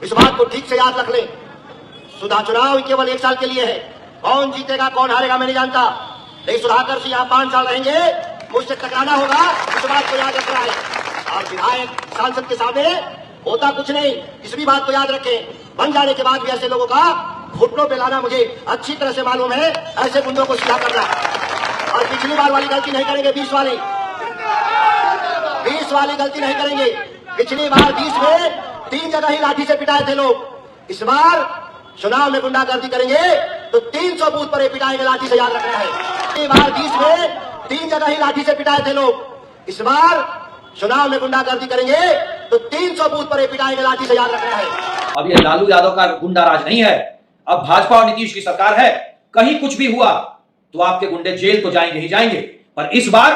इस बात को ठीक से याद रख लें, चुनाव केवल 1 साल के लिए है। कौन जीतेगा कौन हारेगा मैं नहीं जानता, लेकिन सुधाकर सिंह यहाँ 5 साल रहेंगे, मुझसे टकराना होगा, इस बात को याद रखना है। और विधायक सांसद के सामने होता कुछ नहीं, इस भी बात को याद रखें। बन जाने के बाद भी ऐसे लोगों का घुटनों पे लाना मुझे अच्छी तरह से मालूम है, ऐसे गुंडों को सीधा करना। और पिछली बार वाली गलती नहीं करेंगे, 20 वाली गलती नहीं करेंगे। पिछली बार 20 में 3 जगह ही लाठी से पिटाए थे लोग। इस बार चुनाव में गुंडागर्दी करेंगे तो 300 बूथ पर पिटाएंगे लाठी से, याद रखना है। पिछली बार 20 में 3 जगह ही लाठी से पिटाए थे लोग। इस बार चुनाव में गुंडागर्दी करेंगे तो 300 बूथ पर पिटाएंगे लाठी से, याद रखना है। अब ये लालू यादव का गुंडा राज नहीं है, अब भाजपा और नीतीश की सरकार है। कहीं कुछ भी हुआ तो आपके गुंडे जेल तो जाएंगे ही जाएंगे, पर इस बार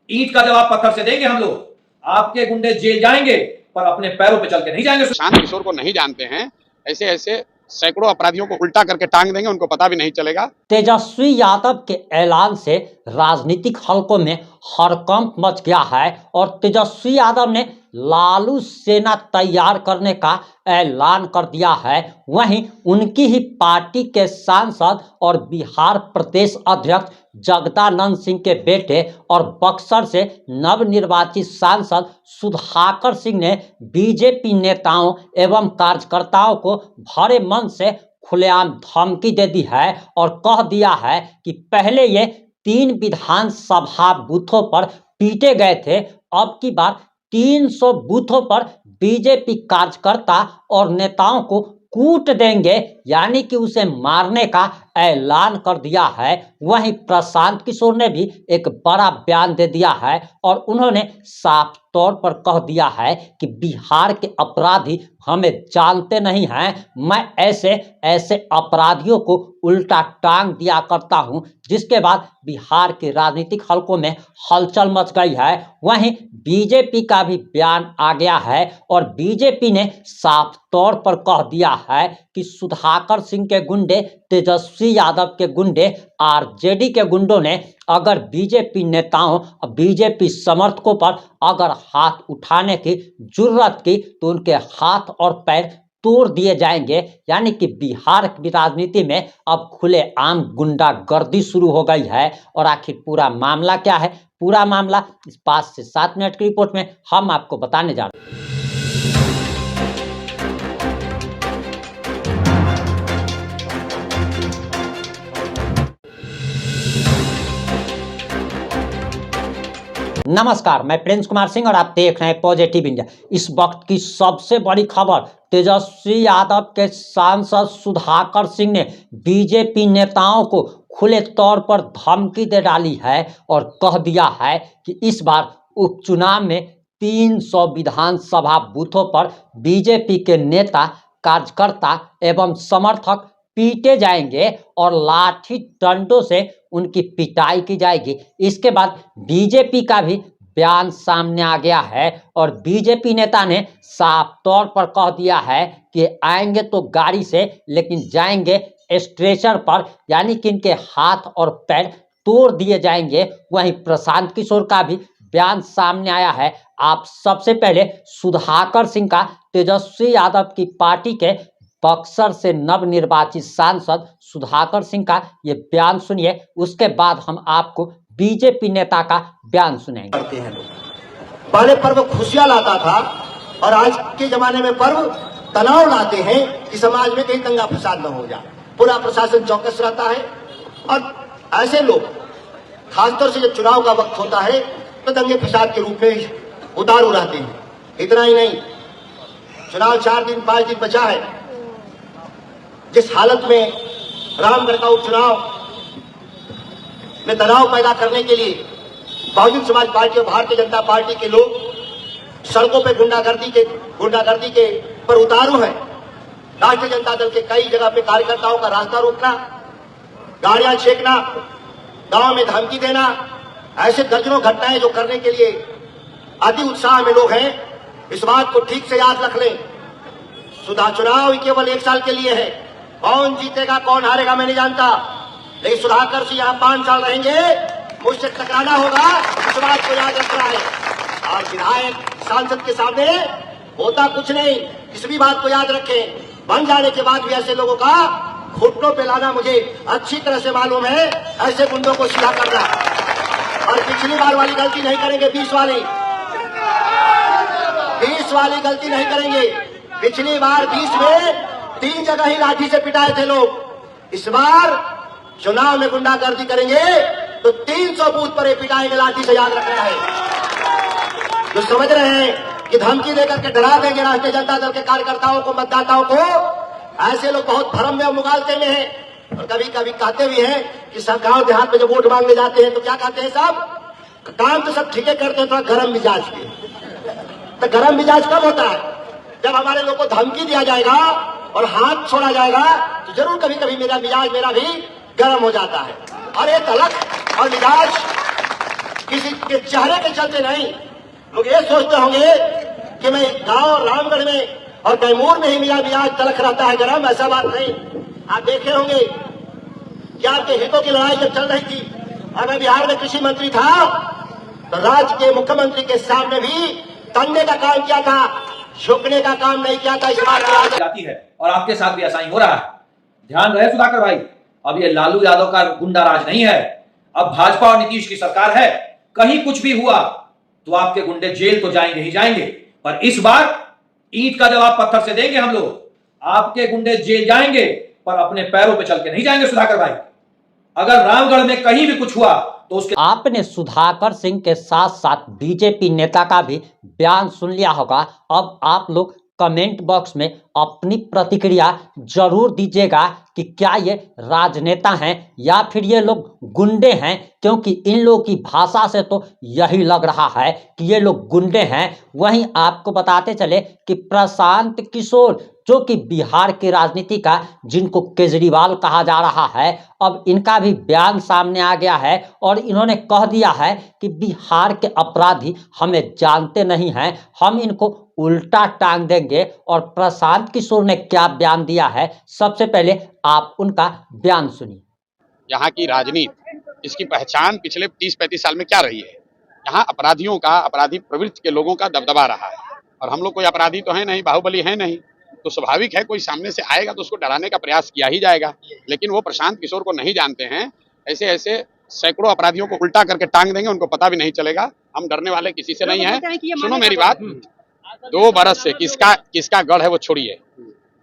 ईंट का जवाब पत्थर से देंगे हम लोग। आपके गुंडे जेल जाएंगे पर अपने पैरों पे चल के नहीं जाएंगे। शांत किशोर को नहीं जानते हैं, ऐसे ऐसे सैकड़ों अपराधियों को उल्टा करके टांग देंगे, उनको पता भी नहीं चलेगा। तेजस्वी यादव के ऐलान से राजनीतिक हलकों में हड़कंप मच गया है और तेजस्वी यादव ने लालू सेना तैयार करने का ऐलान कर दिया है। वहीं उनकी ही पार्टी के सांसद और बिहार प्रदेश अध्यक्ष जगदानंद सिंह के बेटे और बक्सर से नवनिर्वाचित सांसद सुधाकर सिंह ने बीजेपी नेताओं एवं कार्यकर्ताओं को भरे मन से खुलेआम धमकी दे दी है और कह दिया है कि पहले ये 3 विधानसभा बूथों पर पीटे गए थे, अब की बार 300 बूथों पर बीजेपी कार्यकर्ता और नेताओं को कूट देंगे, यानी कि उसे मारने का ऐलान कर दिया है। वहीं प्रशांत किशोर ने भी एक बड़ा बयान दे दिया है और उन्होंने साफ तौर पर कह दिया है कि बिहार के अपराधी हमें जानते नहीं हैं, मैं ऐसे अपराधियों को उल्टा टांग दिया करता हूं, जिसके बाद बिहार के राजनीतिक हलकों में हलचल मच गई है। वहीं बीजेपी का भी बयान आ गया है और बीजेपी ने साफ तौर पर कह दिया है कि सुधाकर सिंह के गुंडे, तेजस्वी यादव के गुंडे, आरजेडी के गुंडों ने अगर बीजेपी नेताओं और बीजेपी समर्थकों पर अगर हाथ उठाने की जुर्रत की तो उनके हाथ और पैर तोड़ दिए जाएंगे। यानी कि बिहार की राजनीति में अब खुलेआम गुंडागर्दी शुरू हो गई है। और आखिर पूरा मामला क्या है, पूरा मामला इस 5 से 7 मिनट की रिपोर्ट में हम आपको बताने जा रहे हैं। नमस्कार, मैं प्रिंस कुमार सिंह और आप देख रहे हैं पॉजिटिव इंडिया। इस वक्त की सबसे बड़ी खबर, तेजस्वी यादव के सांसद सुधाकर सिंह ने बीजेपी नेताओं को खुले तौर पर धमकी दे डाली है और कह दिया है कि इस बार उपचुनाव में 300 विधानसभा बूथों पर बीजेपी के नेता, कार्यकर्ता एवं समर्थक पीटे जाएंगे और लाठी डंडों से उनकी पिटाई की जाएगी। इसके बाद बीजेपी का भी बयान सामने आ गया है और बीजेपी नेता ने साफ तौर पर कह दिया है कि आएंगे तो गाड़ी से, लेकिन जाएंगे स्ट्रेचर पर, यानी कि इनके हाथ और पैर तोड़ दिए जाएंगे। वहीं प्रशांत किशोर का भी बयान सामने आया है। आप सबसे पहले सुधाकर सिंह का, तेजस्वी यादव की पार्टी के बक्सर से नवनिर्वाचित सांसद सुधाकर सिंह का ये बयान सुनिए, उसके बाद हम आपको बीजेपी नेता का बयान सुनेंगे। करते हैं लोग, पहले पर्व खुशियां लाता था और आज के जमाने में पर्व तनाव लाते हैं कि समाज में कहीं दंगा फसाद न हो जाए। पूरा प्रशासन चौकस रहता है और ऐसे लोग खासतौर से जब चुनाव का वक्त होता है तो दंगे फसाद के रूप में उतारू रहते हैं। इतना ही नहीं, चुनाव 4 दिन 5 दिन बचा है, जिस हालत में रामगढ़ का उपचुनाव में तनाव पैदा करने के लिए बहुजन समाज पार्टी और भारतीय जनता पार्टी के लोग सड़कों पर गुंडागर्दी के पर उतारू हैं। राष्ट्रीय जनता दल के कई जगह पे कार्यकर्ताओं का रास्ता रोकना, गाड़ियां छेकना, गांव में धमकी देना, ऐसे दर्जनों घटनाएं जो करने के लिए अति उत्साह में लोग हैं। इस बात को ठीक से याद रख लें, चुनाव केवल 1 साल के लिए है। कौन जीतेगा कौन हारेगा मैं नहीं जानता, लेकिन सुधाकर सिंह यहाँ 5 साल रहेंगे, मुझसे टकराना होगा, इस बात को याद रखना है। और विधायक सांसद के सामने होता कुछ नहीं, इस भी बात को याद रखें, बन जाने के बाद भी ऐसे लोगों का घुटनों पे लाना मुझे अच्छी तरह से मालूम है। ऐसे गुंडों को सीधा करना, और पिछली बार वाली गलती नहीं करेंगे। 20 वाली गलती नहीं करेंगे। पिछली बार 20 में 3 जगह ही लाठी से पिटाए थे लोग। इस बार चुनाव में गुंडागर्दी करेंगे तो 300 बूथ पर पिटाएंगे लाठी से, याद रखना है। जो समझ रहे हैं कि धमकी देकर के डरा देंगे राष्ट्रीय जनता दल के कार्यकर्ताओं को, मतदाताओं को, ऐसे लोग बहुत भ्रम में और मुगालते में हैं। और कभी कभी कहते भी हैं कि सब गांव देहात में जब वोट मांगने जाते हैं तो क्या कहते हैं, साहब काम तो सब ठीक है करते हैं, थोड़ा गर्म मिजाज के। तो गर्म मिजाज कब होता है? जब हमारे लोग को धमकी दिया जाएगा और हाथ छोड़ा जाएगा तो जरूर कभी कभी मेरा भी गर्म हो जाता है। और ये तलक और मिजाज किसी के चेहरे के चलते नहीं। लोग ये सोचते होंगे कि मैं गांव रामगढ़ में और कैमूर में ही मेरा मिजाज तलक रहता है गर्म, ऐसा बात नहीं। आप देखे होंगे कि आपके हितों की लड़ाई जब चल रही थी और मैं बिहार में कृषि मंत्री था तो राज्य के मुख्यमंत्री के सामने भी तंगने का काम किया था, झुकने का काम नहीं किया था। इस बात जाती है और आपके साथ भी ऐसा ही हो रहा है। ध्यान रहे सुधाकर भाई, अब ये लालू यादव का गुंडा राज नहीं है, अब भाजपा और नीतीश की सरकार है। कहीं कुछ भी हुआ तो आपके गुंडे जेल तो जाएंगे ही जाएंगे, पर इस बार ईंट का जवाब पत्थर से देंगे हम लोग। आपके गुंडे जेल जाएंगे पर अपने पैरों पे चल के नहीं जाएंगे सुधाकर भाई। अगर रामगढ़ में कहीं भी कुछ हुआ तो उसके आपने सुधाकर सिंह के साथ साथ बीजेपी नेता का भी बयान सुन लिया होगा। अब आप लोग कमेंट बॉक्स में अपनी प्रतिक्रिया जरूर दीजिएगा कि क्या ये राजनेता हैं या फिर ये लोग गुंडे हैं, क्योंकि इन लोगों की भाषा से तो यही लग रहा है कि ये लोग गुंडे हैं। वहीं आपको बताते चले कि प्रशांत किशोर जो कि बिहार की राजनीति का जिनको केजरीवाल कहा जा रहा है, अब इनका भी बयान सामने आ गया है और इन्होंने कह दिया है कि बिहार के अपराधी हमें जानते नहीं हैं, हम इनको उल्टा टांग देंगे। और प्रशांत किशोर ने क्या बयान दिया है, सबसे पहले आप उनका बयान सुनिए। यहाँ की राजनीति, इसकी पहचान पिछले 30-35 साल में क्या रही है? यहाँ अपराधियों का, अपराधी प्रवृत्ति के लोगों का दबदबा रहा है। और हम लोग कोई अपराधी तो है नहीं, बाहुबली है नहीं, तो स्वाभाविक है कोई सामने से आएगा तो उसको डराने का प्रयास किया ही जाएगा। लेकिन वो प्रशांत किशोर को नहीं जानते हैं। ऐसे ऐसे सैकड़ों अपराधियों को उल्टा करके टांग देंगे, उनको पता भी नहीं चलेगा। हम डरने वाले किसी से नहीं है। सुनो मेरी बात, 2 बरस से किसका गढ़ है वो छोड़िए।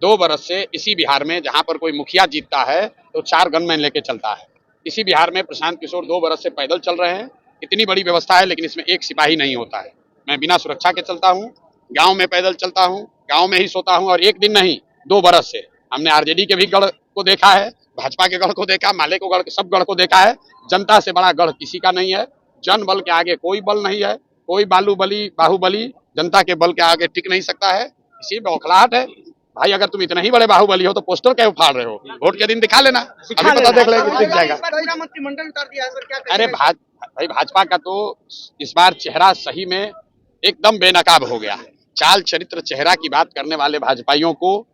2 बरस से इसी बिहार में जहां पर कोई मुखिया जीतता है तो 4 गनमैन लेके चलता है। इसी बिहार में प्रशांत किशोर 2 बरस से पैदल चल रहे हैं। इतनी बड़ी व्यवस्था है लेकिन इसमें एक सिपाही नहीं होता है। मैं बिना सुरक्षा के चलता हूँ, गांव में पैदल चलता हूँ, गांव में ही सोता हूँ। और एक दिन नहीं, 2 बरस से हमने आरजेडी के भी गढ़ को देखा है, भाजपा के गढ़ को देखा, माले को गढ़, सब गढ़ को देखा है। जनता से बड़ा गढ़ किसी का नहीं है। जन बल के आगे कोई बल नहीं है। कोई बाहुबली जनता के बल के आगे टिक नहीं सकता है। इसी बौखलाहट है भाई। अगर तुम इतने ही बड़े बाहुबली हो तो पोस्टर क्यों फाड़ रहे हो? वोट के दिन दिखा लेना, अभी पता देख लेंगे, दिख जाएगा। मंत्रिमंडल उतार दिया है सर, क्या अरे भाई भाजपा का तो इस बार चेहरा सही में एकदम बेनकाब हो गया है। चाल चरित्र चेहरा की बात करने वाले भाजपाइयों को,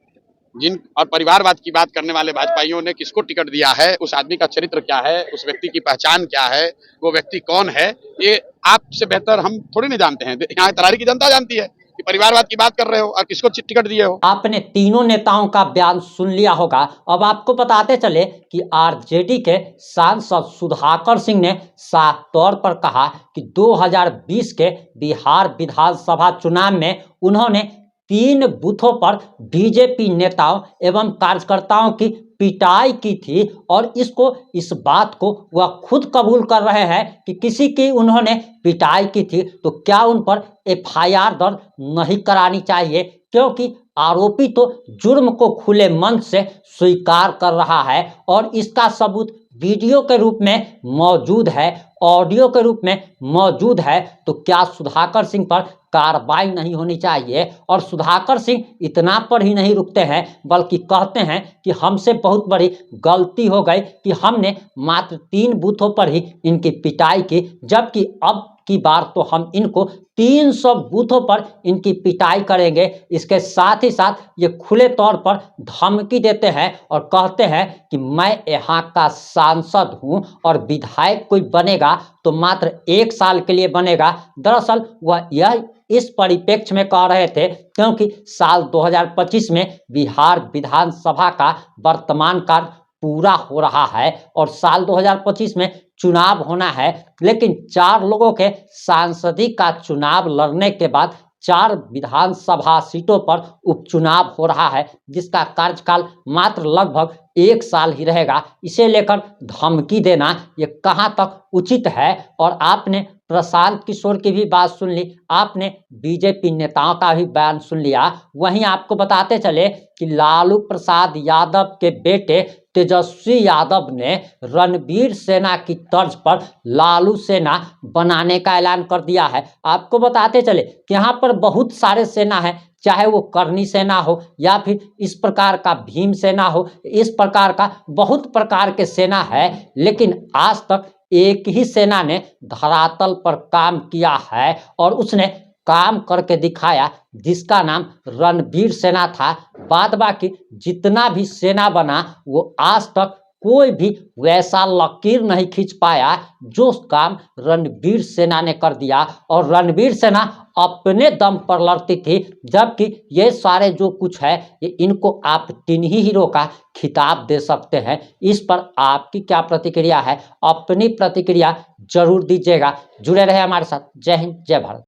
जिन और परिवारवाद की बात करने वाले भाजपाइयों ने किसको टिकट दिया है, उस आदमी का चरित्र क्या है, उस व्यक्ति की पहचान क्या है, वो व्यक्ति कौन है, ये आपसे बेहतर हम थोड़ी नहीं जानते हैं। यहाँ तरारी की जनता जानती है कि परिवारवाद की बात कर रहे हो और किसको टिकट दिए हो। आपने तीनों नेताओं का बयान सुन लिया होगा। अब आपको बताते चले कि आरजेडी के सांसद सुधाकर सिंह ने साफ तौर पर कहा कि 2020 के बिहार विधानसभा चुनाव में उन्होंने 3 बूथों पर बीजेपी नेताओं एवं कार्यकर्ताओं की पिटाई की थी और इस बात को वह खुद कबूल कर रहे हैं कि किसी की उन्होंने पिटाई की थी तो क्या उन पर एफआईआर दर्ज नहीं करानी चाहिए, क्योंकि आरोपी तो जुर्म को खुले मन से स्वीकार कर रहा है और इसका सबूत वीडियो के रूप में मौजूद है, ऑडियो के रूप में मौजूद है। तो क्या सुधाकर सिंह पर कार्रवाई नहीं होनी चाहिए? और सुधाकर सिंह इतना पर ही नहीं रुकते हैं बल्कि कहते हैं कि हमसे बहुत बड़ी गलती हो गई कि हमने मात्र 3 बूथों पर ही इनकी पिटाई की, जबकि अब की बार तो हम इनको 300 बूथों पर इनकी पिटाई करेंगे। इसके साथ ही साथ ये खुले तौर पर धमकी देते हैं और कहते हैं कि मैं यहाँ का सांसद हूँ और विधायक कोई बनेगा तो मात्र 1 साल के लिए बनेगा। दरअसल वह यह इस परिप्रेक्ष्य में कह रहे थे क्योंकि साल 2025 में बिहार विधानसभा का वर्तमान काल पूरा हो रहा है और साल 2025 में चुनाव होना है, लेकिन 4 लोगों के सांसदी का चुनाव लड़ने के बाद 4 विधानसभा सीटों पर उपचुनाव हो रहा है, जिसका कार्यकाल मात्र लगभग 1 साल ही रहेगा। इसे लेकर धमकी देना ये कहाँ तक उचित है? और आपने प्रशांत किशोर की भी बात सुन ली, आपने बीजेपी नेताओं का भी बयान सुन लिया। वहीं आपको बताते चले कि लालू प्रसाद यादव के बेटे तेजस्वी यादव ने रणवीर सेना की तर्ज पर लालू सेना बनाने का ऐलान कर दिया है। आपको बताते चले कि यहाँ पर बहुत सारे सेना है, चाहे वो करनी सेना हो या फिर इस प्रकार का भीम सेना हो, इस प्रकार का बहुत प्रकार के सेना है, लेकिन आज तक एक ही सेना ने धरातल पर काम किया है और उसने काम करके दिखाया, जिसका नाम रणवीर सेना था। बाद बाकी जितना भी सेना बना वो आज तक कोई भी वैसा लकीर नहीं खींच पाया जो काम रणवीर सेना ने कर दिया। और रणवीर सेना अपने दम पर लड़ती थी, जबकि ये सारे जो कुछ है ये इनको आप टीन ही हीरो का खिताब दे सकते हैं। इस पर आपकी क्या प्रतिक्रिया है? अपनी प्रतिक्रिया जरूर दीजिएगा। जुड़े रहे हमारे साथ। जय हिंद, जय भारत।